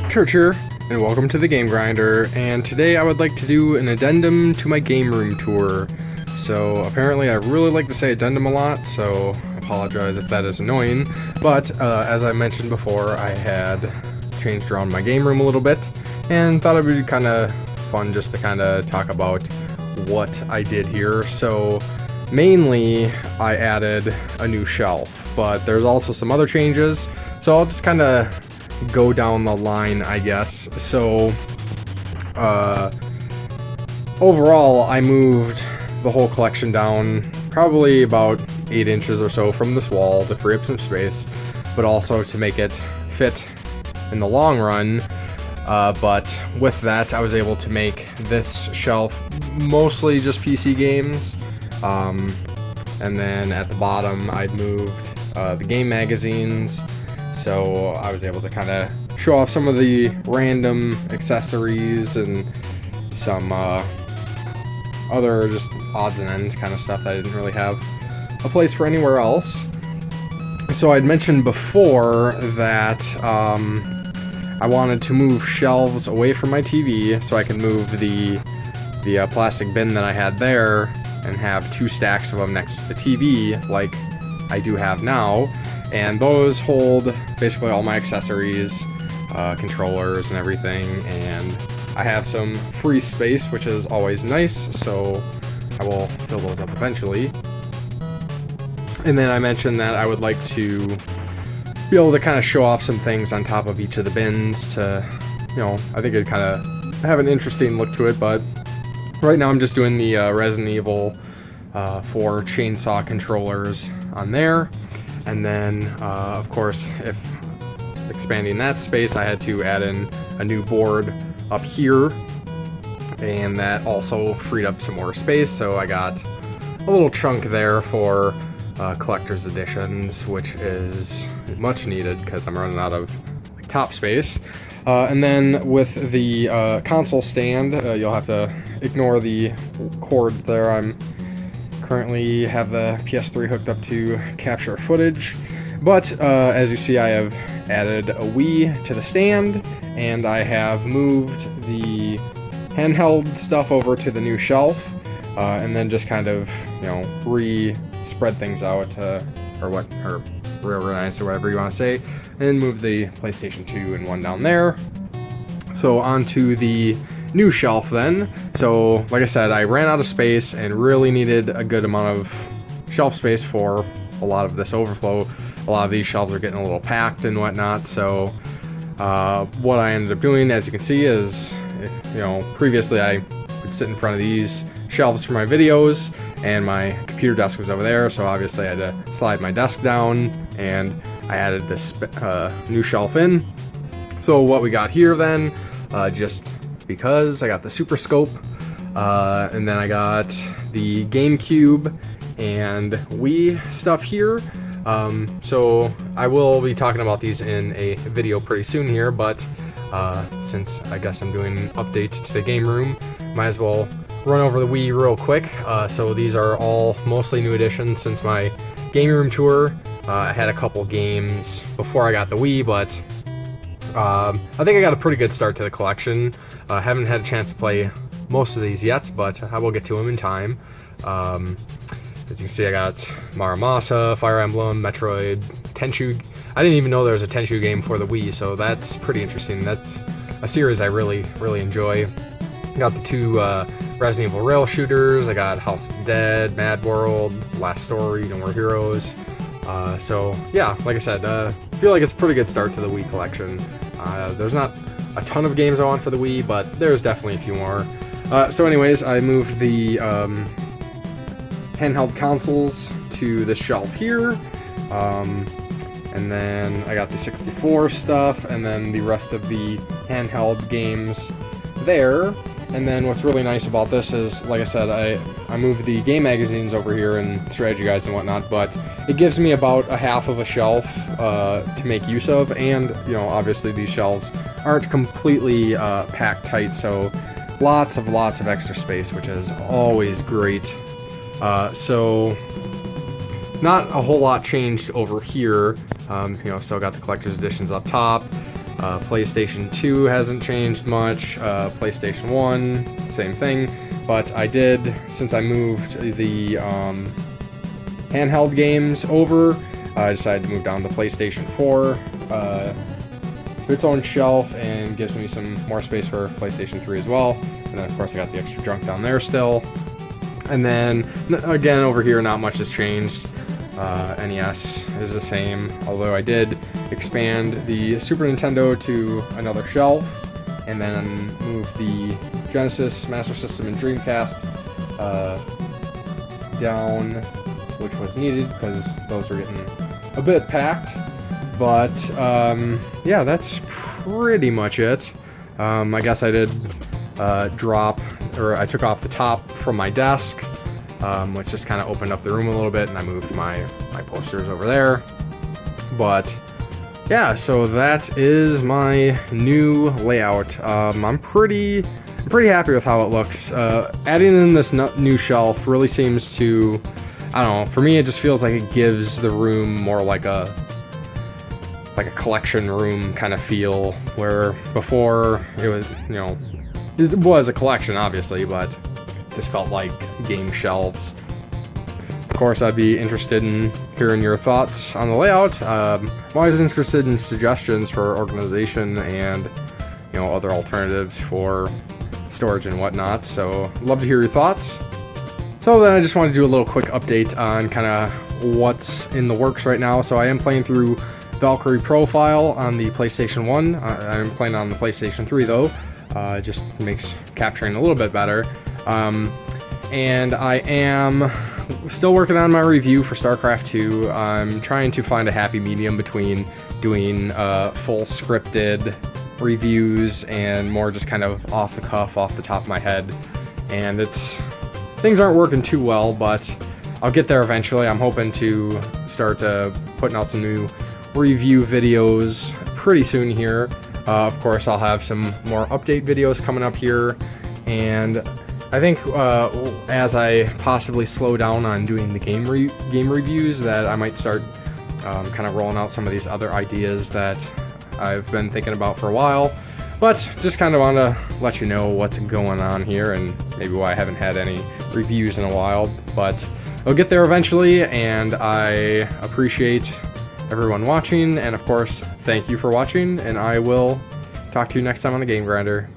Church here, and welcome to the Game Grinder, and today I would like to do an addendum to my game room tour. So apparently I really like to say addendum a lot, so I apologize if that is annoying, but as I mentioned before, I had changed around my game room a little bit, and thought it would be kind of fun just to kind of talk about what I did here. So mainly I added a new shelf, but there's also some other changes, so I'll just kind of go down the line, I guess. So overall I moved the whole collection down probably about 8 inches or so from this wall to free up some space, but also to make it fit in the long run. But with that, I was able to make this shelf mostly just PC games, and then at the bottom I moved the game magazines. So I was able to kind of show off some of the random accessories and some other just odds and ends kind of stuff that I didn't really have a place for anywhere else. So I'd mentioned before that I wanted to move shelves away from my TV so I can move the plastic bin that I had there and have 2 stacks of them next to the TV like I do have now. And those hold basically all my accessories, controllers and everything, and I have some free space, which is always nice, so I will fill those up eventually. And then I mentioned that I would like to be able to kind of show off some things on top of each of the bins to, I think it'd kind of have an interesting look to it, but right now I'm just doing the Resident Evil 4 chainsaw controllers on there. And then, of course, if expanding that space, I had to add in a new board up here, and that also freed up some more space, so I got a little chunk there for collector's editions, which is much needed because I'm running out of top space. And then with the console stand, you'll have to ignore the cord there. I'm currently have the PS3 hooked up to capture footage, but as you see, I have added a Wii to the stand, and I have moved the handheld stuff over to the new shelf, and then just kind of spread things out, or reorganize, or whatever you want to say, and move the PlayStation 2 and 1 down there. So onto the new shelf then. So like I said, I ran out of space and really needed a good amount of shelf space for a lot of this overflow. A lot of these shelves are getting a little packed and whatnot, so what I ended up doing, as you can see, is previously I would sit in front of these shelves for my videos, and my computer desk was over there, so obviously I had to slide my desk down, and I added this new shelf in. So what we got here then, just because I got the Super Scope, and then I got the GameCube and Wii stuff here. So I will be talking about these in a video pretty soon here, but since I guess I'm doing an update to the game room, might as well run over the Wii real quick. So these are all mostly new additions since my game room tour. I had a couple games before I got the Wii, but I think I got a pretty good start to the collection. Haven't had a chance to play most of these yet, but I will get to them in time. As you can see, I got Muramasa, Fire Emblem, Metroid, Tenchu. I didn't even know there was a Tenchu game for the Wii, so that's pretty interesting. That's a series I really enjoy. Got the 2 Resident Evil rail shooters. I got House of the Dead, Mad World, Last Story, No More Heroes. So yeah, like I said, I feel like it's a pretty good start to the Wii collection. There's not a ton of games I want for the Wii, but there's definitely a few more. So anyways, I moved the handheld consoles to this shelf here, and then I got the 64 stuff, and then the rest of the handheld games there. And then what's really nice about this is, like I said, I moved the game magazines over here and strategy guides and whatnot, but it gives me about a half of a shelf to make use of, and obviously these shelves aren't completely packed tight, so lots of extra space, which is always great. So not a whole lot changed over here. Still got the collector's editions up top. PlayStation 2 hasn't changed much. PlayStation 1, same thing. But I did, since I moved the handheld games over, I decided to move down to PlayStation 4. To its own shelf, and gives me some more space for PlayStation 3 as well. And then of course I got the extra junk down there still. And then again over here, not much has changed. NES is the same, although I did expand the Super Nintendo to another shelf, and then move the Genesis, Master System, and Dreamcast down, which was needed because those were getting a bit packed. But yeah, that's pretty much it. I guess I did I took off the top from my desk, which just kind of opened up the room a little bit, and I moved my posters over there. But yeah, so that is my new layout. I'm pretty happy with how it looks. Adding in this new shelf really seems to, I don't know, for me it just feels like it gives the room more like a collection room kind of feel, where before it was, it was a collection obviously, but just felt like game shelves. Of course, I'd be interested in hearing your thoughts on the layout. I'm always interested in suggestions for organization and other alternatives for storage and whatnot, so love to hear your thoughts. So then I just wanted to do a little quick update on kind of what's in the works right now. So I am playing through Valkyrie Profile on the PlayStation 1. I'm playing on the PlayStation 3 though. It just makes capturing a little bit better. And I am still working on my review for StarCraft 2. I'm trying to find a happy medium between doing full scripted reviews and more just kind of off the cuff, off the top of my head. And things aren't working too well, but I'll get there eventually. I'm hoping to start putting out some new review videos pretty soon here. Of course, I'll have some more update videos coming up here, and I think as I possibly slow down on doing the game reviews, that I might start kind of rolling out some of these other ideas that I've been thinking about for a while. But just kind of want to let you know what's going on here, and maybe why I haven't had any reviews in a while. But I'll get there eventually, and I appreciate everyone watching, and of course, thank you for watching, and I will talk to you next time on the Game Grinder.